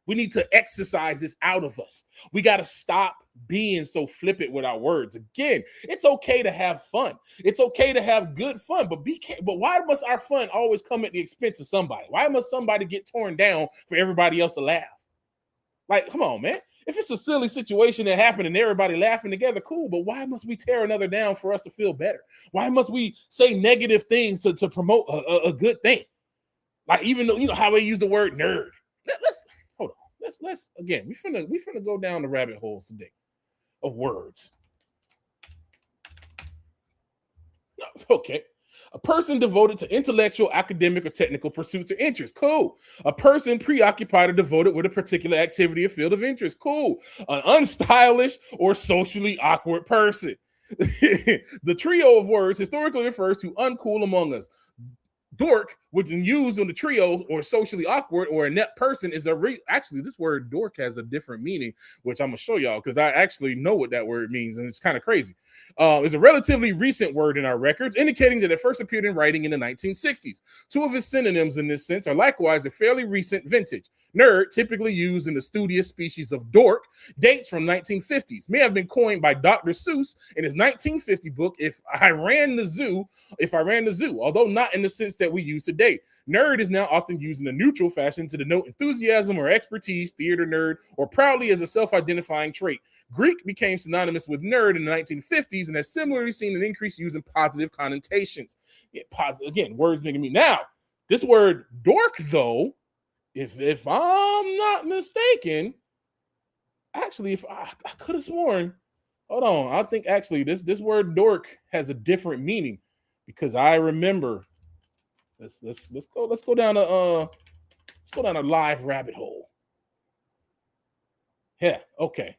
We need to exercise this out of us. We got to stop being so flippant with our words. Again, it's okay to have fun. It's okay to have good fun, but why must our fun always come at the expense of somebody? Why must somebody get torn down for everybody else to laugh? Like, come on, man. If it's a silly situation that happened and everybody laughing together, cool, but why must we tear another down for us to feel better? Why must we say negative things to promote a good thing? Like, even though, how we use the word nerd. Let's again, we finna go down the rabbit holes today of words. Okay. A person devoted to intellectual, academic, or technical pursuits or interests. Cool. A person preoccupied or devoted with a particular activity or field of interest. Cool. An unstylish or socially awkward person. The trio of words historically refers to uncool among us. Dork, which is used on the trio or socially awkward or inept person, is actually this word dork has a different meaning, which I'm gonna show y'all because I actually know what that word means, and it's kind of crazy. It's a relatively recent word in our records, indicating that it first appeared in writing in the 1960s. Two of its synonyms in this sense are likewise a fairly recent vintage. Nerd, typically used in the studious species of dork, dates from 1950s, may have been coined by Dr. Seuss in his 1950 book, If I Ran the Zoo, although not in the sense that we use today. day. Nerd is now often used in a neutral fashion to denote enthusiasm or expertise, theater nerd, or proudly as a self-identifying trait. Greek became synonymous with nerd in the 1950s and has similarly seen an increased use in positive connotations. Yeah, positive, again, words making me. Now, this word dork, though, if I'm not mistaken, actually, if I could have sworn, hold on, I think actually this word dork has a different meaning because I remember. Let's go down a live rabbit hole. Yeah, okay.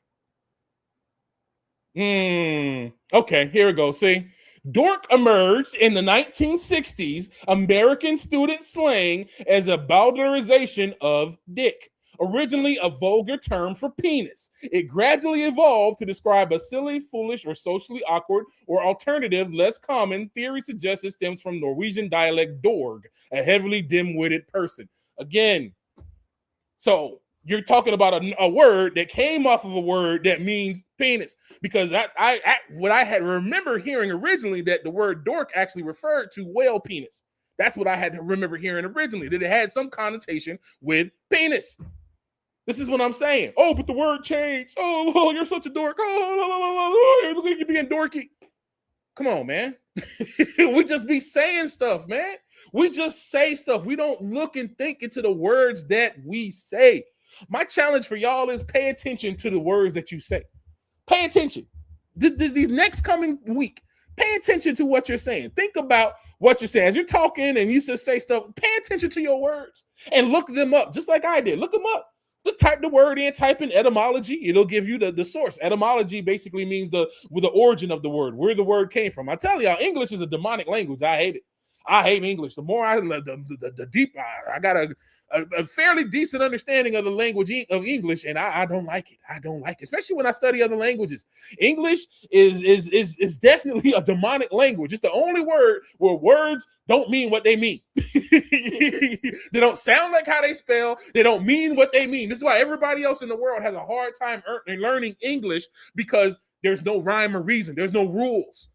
Okay, here we go. See, dork emerged in the 1960s American student slang as a bowdlerization of dick, originally a vulgar term for penis. It gradually evolved to describe a silly, foolish, or socially awkward or alternative, less common theory suggests it stems from Norwegian dialect dorg, a heavily dim-witted person. Again, so you're talking about a word that came off of a word that means penis. Because what I had remember hearing originally that the word dork actually referred to whale penis. That's what I had to remember hearing originally, that it had some connotation with penis. This is what I'm saying. Oh, but the word changed. Oh, you're such a dork. Oh, look at you being dorky. Come on, man. We just be saying stuff, man. We just say stuff. We don't look and think into the words that we say. My challenge for y'all is pay attention to the words that you say. Pay attention. These next coming week, pay attention to what you're saying. Think about what you're saying. As you're talking and you just say stuff, pay attention to your words and look them up, just like I did. Look them up. Just type the word in, type in etymology. It'll give you the source. Etymology basically means the origin of the word, where the word came from. I tell y'all, English is a demonic language. I hate it. I hate English. The more the deeper I got a fairly decent understanding of the language of English, and I don't like it. I don't like it, especially when I study other languages. English is definitely a demonic language. It's the only word where words don't mean what they mean. They don't sound like how they spell. They don't mean what they mean. This is why everybody else in the world has a hard time learning English, because there's no rhyme or reason. There's no rules.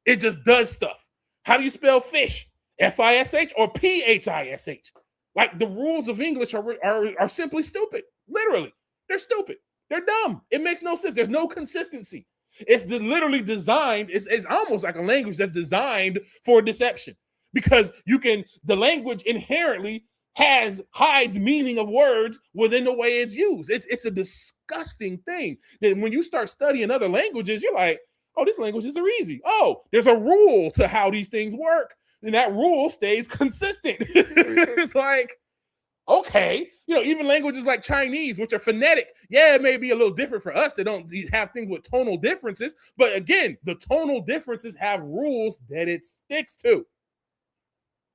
It just does stuff. How do you spell fish? F-I-S-H or P-H-I-S-H? Like, the rules of English are simply stupid. Literally, they're stupid. They're dumb. It makes no sense. There's no consistency. It's literally designed. It's almost like a language that's designed for deception, because the language inherently hides meaning of words within the way it's used. It's a disgusting thing that when you start studying other languages, you're like, oh, these languages are easy. Oh, there's a rule to how these things work, and that rule stays consistent. It's like, okay, even languages like Chinese, which are phonetic, yeah, it may be a little different for us. They don't have things with tonal differences, but again, the tonal differences have rules that it sticks to.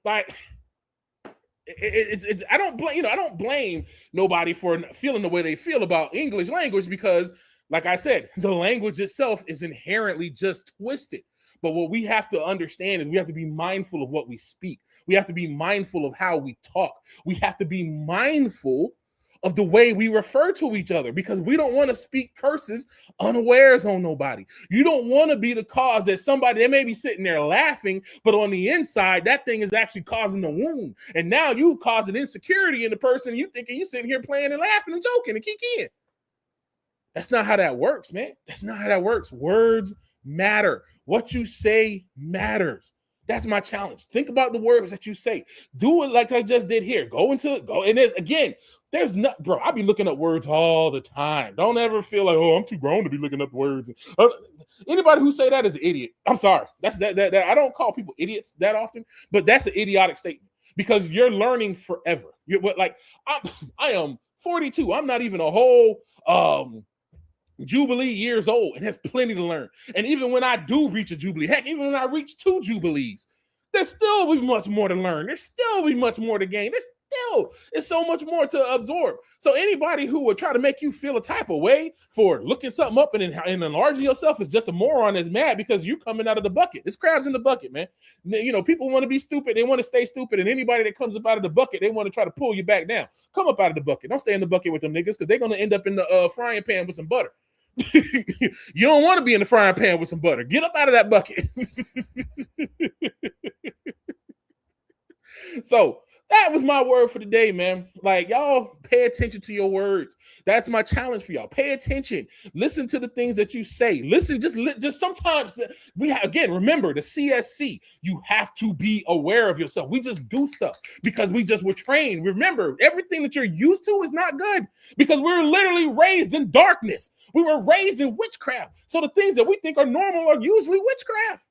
Like, I don't blame nobody for feeling the way they feel about English language, because, like I said, the language itself is inherently just twisted. But what we have to understand is we have to be mindful of what we speak. We have to be mindful of how we talk. We have to be mindful of the way we refer to each other, because we don't want to speak curses unawares on nobody. You don't want to be the cause that somebody, they may be sitting there laughing, but on the inside, that thing is actually causing a wound. And now you've caused an insecurity in the person. You thinking you're sitting here playing and laughing and joking and kikiing. That's not how that works, man. That's not how that works. Words matter. What you say matters. That's my challenge. Think about the words that you say. Do it like I just did here. Go. And again, there's not, bro, I be looking up words all the time. Don't ever feel like, oh, I'm too grown to be looking up words. Anybody who say that is an idiot. I'm sorry. That's that. I don't call people idiots that often, but that's an idiotic statement, because you're learning forever. I am 42. I'm not even a whole Jubilee years old, and has plenty to learn. And even when I do reach a Jubilee, heck, even when I reach 2 Jubilees, there's still be much more to learn. There's still be much more to gain. It's so much more to absorb. So anybody who would try to make you feel a type of way for looking something up and enlarging yourself is just a moron that's mad because you're coming out of the bucket. It's crabs in the bucket, man. People want to be stupid. They want to stay stupid. And anybody that comes up out of the bucket, they want to try to pull you back down. Come up out of the bucket. Don't stay in the bucket with them niggas, because they're going to end up in the frying pan with some butter. You don't want to be in the frying pan with some butter. Get up out of that bucket. So that was my word for the day, man. Like, y'all pay attention to your words. That's my challenge for y'all. Pay attention. Listen to the things that you say. Listen, just sometimes again, remember the CSC. You have to be aware of yourself. We just do stuff because were trained. Remember, everything that you're used to is not good because we're literally raised in darkness. We were raised in witchcraft. So the things that we think are normal are usually witchcraft.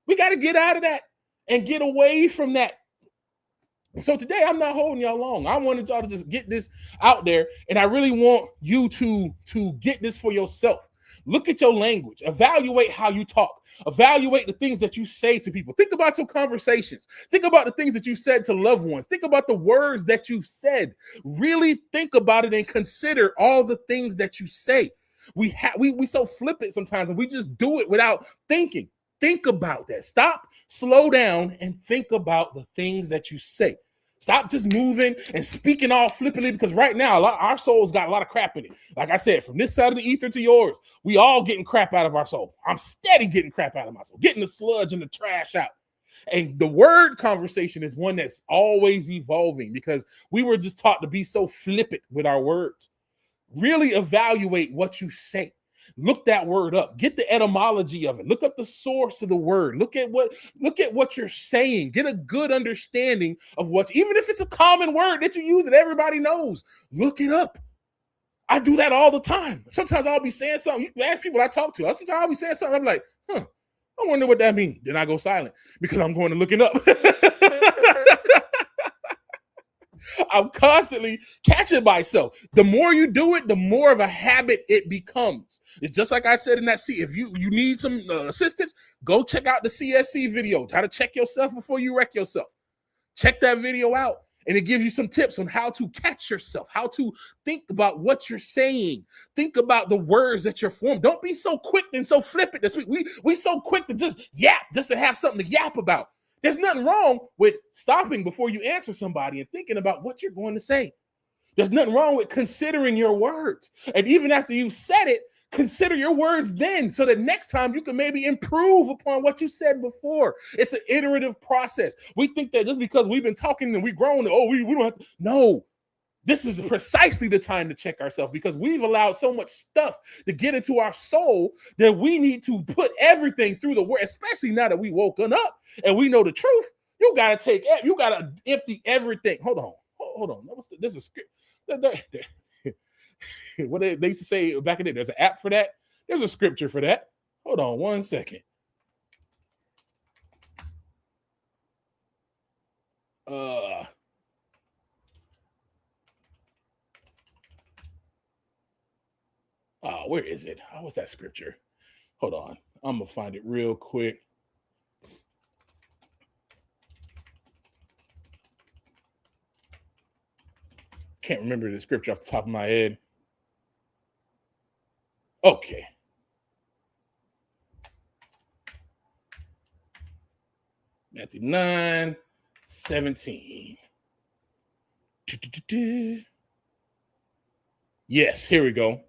We got to get out of that and get away from that. So today I'm not holding y'all long. I wanted y'all to just get this out there, and I really want you to get this for yourself. Look at your language. Evaluate how you talk. Evaluate the things that you say to people. Think about your conversations. Think about the things that you said to loved ones. Think about the words that you've said. Really think about it and consider all the things that you say. We so flippant sometimes, and we just do it without thinking. Think about that. Stop, slow down, and think about the things that you say. Stop just moving and speaking all flippantly, because right now our soul's got a lot of crap in it. Like I said, from this side of the ether to yours, we all getting crap out of our soul. I'm steady getting crap out of my soul, getting the sludge and the trash out. And the word conversation is one that's always evolving because we were just taught to be so flippant with our words. Really evaluate what you say. Look that word up. Get the etymology of it. Look up the source of the word. Look at what you're saying. Get a good understanding of what, even if it's a common word that you use that everybody knows, look it up. I do that all the time. Sometimes I'll be saying something. You ask people I talk to. Sometimes I'll be saying something. I'm like, I wonder what that means. Then I go silent because I'm going to look it up. I'm constantly catching myself. The more you do it, the more of a habit it becomes. It's just like I said in that C. If you need some assistance, go check out the CSC video. How to check yourself before you wreck yourself. Check that video out, and it gives you some tips on how to catch yourself, how to think about what you're saying. Think about the words that you're forming. Don't be so quick and so flippant this week. We so quick to just yap, just to have something to yap about. There's nothing wrong with stopping before you answer somebody and thinking about what you're going to say. There's nothing wrong with considering your words. And even after you've said it, consider your words then, so that next time you can maybe improve upon what you said before. It's an iterative process. We think that just because we've been talking and we've grown, we don't have to. No, this is precisely the time to check ourselves, because we've allowed so much stuff to get into our soul that we need to put everything through the word, especially now that we woken up and we know the truth. You got to empty everything. Hold on. There's a script. What they used to say back in the day, there's an app for that. There's a scripture for that. Hold on one second. Where is it? What's that scripture? Hold on. I'm going to find it real quick. Can't remember the scripture off the top of my head. Okay. Matthew 9:17. Yes, here we go.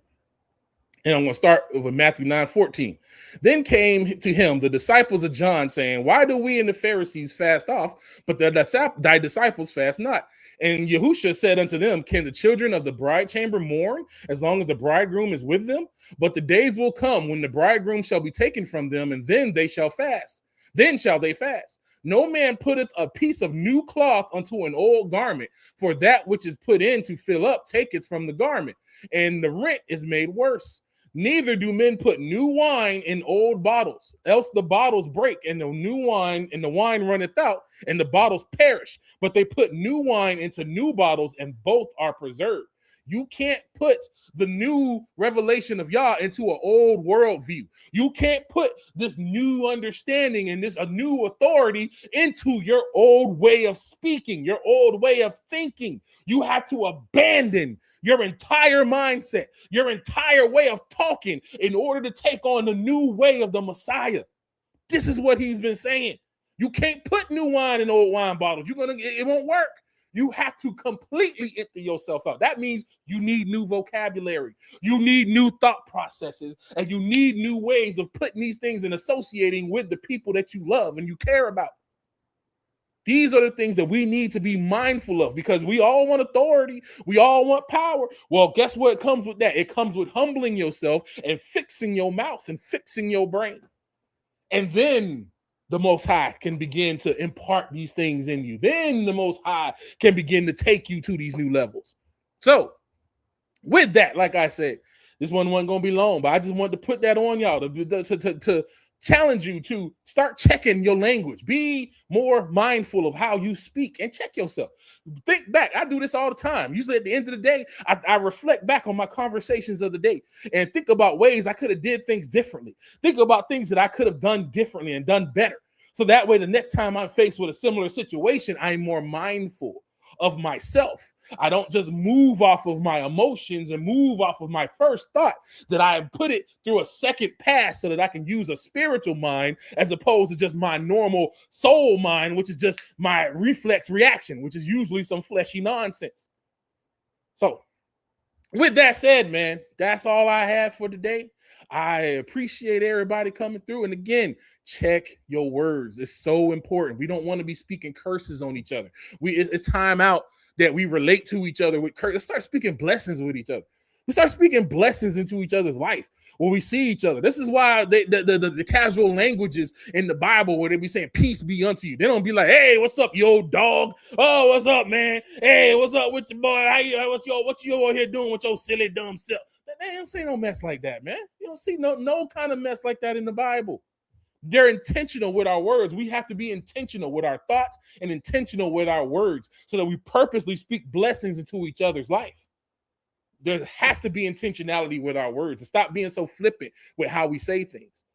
And I'm going to start with Matthew 9:14. Then came to him the disciples of John, saying, why do we and the Pharisees fast off, but thy disciples fast not? And Yahushua said unto them, can the children of the bride chamber mourn as long as the bridegroom is with them? But the days will come when the bridegroom shall be taken from them, and then they shall fast. Then shall they fast. No man putteth a piece of new cloth unto an old garment, for that which is put in to fill up taketh from the garment, and the rent is made worse. Neither do men put new wine in old bottles, else the bottles break, and the wine runneth out, and the bottles perish. But they put new wine into new bottles, and both are preserved. You can't put the new revelation of Yah into an old worldview. You can't put this new understanding and a new authority into your old way of speaking, your old way of thinking. You have to abandon your entire mindset, your entire way of talking in order to take on the new way of the Messiah. This is what he's been saying. You can't put new wine in old wine bottles. It won't work. You have to completely empty yourself out. That means you need new vocabulary. You need new thought processes, and you need new ways of putting these things and associating with the people that you love and you care about. These are the things that we need to be mindful of, because we all want authority. We all want power. Well, guess what comes with that? It comes with humbling yourself and fixing your mouth and fixing your brain. And then the Most High can begin to impart these things in you. Then the Most High can begin to take you to these new levels. So with that, like I said, this one wasn't going to be long, but I just wanted to put that on y'all to challenge you to start checking your language. Be more mindful of how you speak and check yourself. Think back. I do this all the time. Usually at the end of the day, I reflect back on my conversations of the day and think about ways I could have did things differently. Think about things that I could have done differently and done better. So that way, the next time I'm faced with a similar situation, I'm more mindful of myself. I don't just move off of my emotions and move off of my first thought, that I put it through a second pass so that I can use a spiritual mind as opposed to just my normal soul mind, which is just my reflex reaction, which is usually some fleshy nonsense. So with that said, man, that's all I have for today. I appreciate everybody coming through. And again, check your words. It's so important. We don't want to be speaking curses on each other. It's time out that we relate to each other with curses. Let's start speaking blessings with each other. We start speaking blessings into each other's life when we see each other. This is why the casual languages in the Bible where they be saying peace be unto you. They don't be like, hey, what's up, you old dog? Oh, what's up, man? Hey, what's up with your boy? What you over here doing with your silly dumb self? They don't say no mess like that, man. You don't see no kind of mess like that in the Bible. They're intentional with our words. We have to be intentional with our thoughts and intentional with our words so that we purposely speak blessings into each other's life. There has to be intentionality with our words and stop being so flippant with how we say things.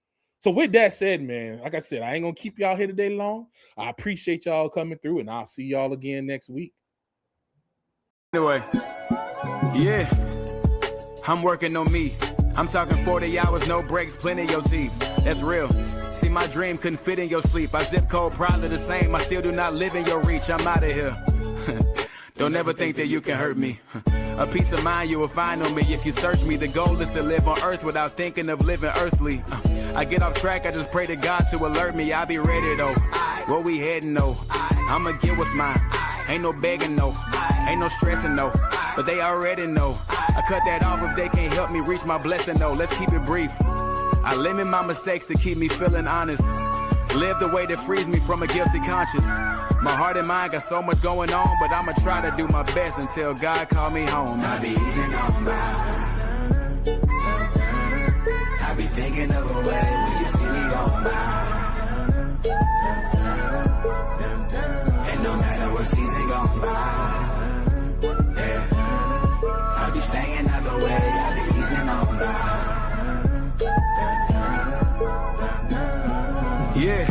So with that said, man, like I said, I ain't going to keep y'all here today long. I appreciate y'all coming through, and I'll see y'all again next week. Anyway, yeah, I'm working on me. I'm talking 40 hours, no breaks, plenty of your teeth. That's real. See, my dream couldn't fit in your sleep. I zip code probably the same. I still do not live in your reach. I'm out of here. Don't ever think that you can hurt me. A peace of mind you will find on me if you search me. The goal is to live on earth without thinking of living earthly. I get off track, I just pray to God to alert me. I'll be ready though. Where we heading though? I'ma get what's mine. Ain't no begging no. Ain't no stressing no. But they already know. I cut that off if they can't help me reach my blessing though. Let's keep it brief. I limit my mistakes to keep me feeling honest. Live the way that frees me from a guilty conscience. My heart and mind got so much going on, but I'ma try to do my best until God call me home. I be easing on by. I be thinking of a way when you see me going by. And no matter what season going by, yeah, I be staying out the way. I be easing on by. Yeah,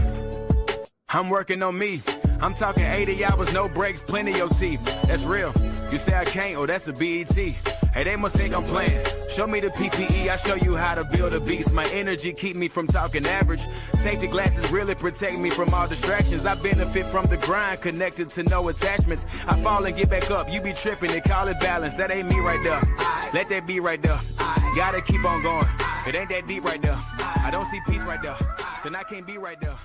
I'm working on me. I'm talking 80 hours, no breaks, plenty of your teeth. That's real. You say I can't, oh, that's a BET. Hey, they must think I'm playing. Show me the PPE, I show you how to build a beast. My energy keep me from talking average. Safety glasses really protect me from all distractions. I benefit from the grind, connected to no attachments. I fall and get back up, you be tripping and call it balance. That ain't me right there. Let that be right there. Gotta keep on going. It ain't that deep right there. I don't see peace right there. Then I can't be right there.